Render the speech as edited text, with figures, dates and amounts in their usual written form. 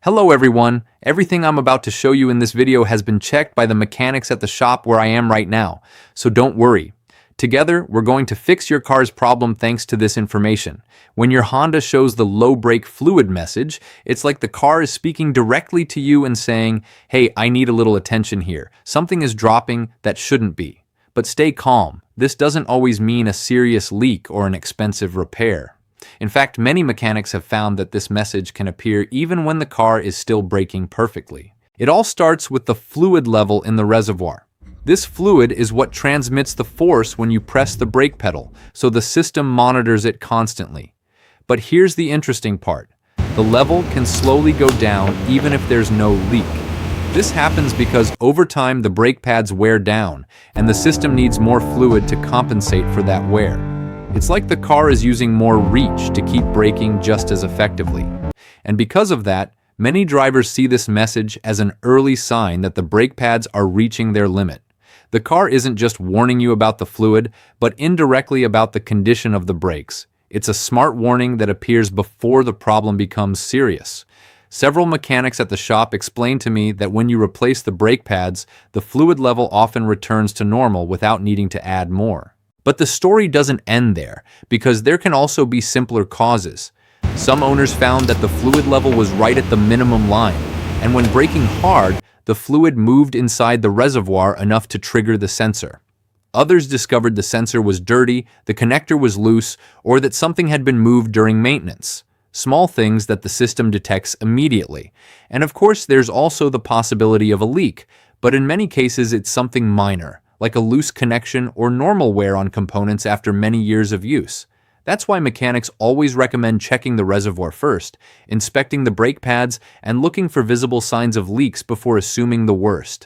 Hello everyone, everything I'm about to show you in this video has been checked by the mechanics at the shop where I am right now, so don't worry. Together, we're going to fix your car's problem thanks to this information. When your Honda shows the low brake fluid message, it's like the car is speaking directly to you and saying, hey, I need a little attention here. Something is dropping that shouldn't be. But stay calm. This doesn't always mean a serious leak or an expensive repair. In fact, many mechanics have found that this message can appear even when the car is still braking perfectly. It all starts with the fluid level in the reservoir. This fluid is what transmits the force when you press the brake pedal, so the system monitors it constantly. But here's the interesting part. The level can slowly go down even if there's no leak. This happens because over time the brake pads wear down, and the system needs more fluid to compensate for that wear. It's like the car is using more reach to keep braking just as effectively. And because of that, many drivers see this message as an early sign that the brake pads are reaching their limit. The car isn't just warning you about the fluid, but indirectly about the condition of the brakes. It's a smart warning that appears before the problem becomes serious. Several mechanics at the shop explained to me that when you replace the brake pads, the fluid level often returns to normal without needing to add more. But the story doesn't end there, because there can also be simpler causes. Some owners found that the fluid level was right at the minimum line, and when braking hard, the fluid moved inside the reservoir enough to trigger the sensor. Others discovered the sensor was dirty, the connector was loose, or that something had been moved during maintenance. Small things that the system detects immediately. And of course, there's also the possibility of a leak, but in many cases it's something minor, like a loose connection or normal wear on components after many years of use. That's why mechanics always recommend checking the reservoir first, inspecting the brake pads, and looking for visible signs of leaks before assuming the worst.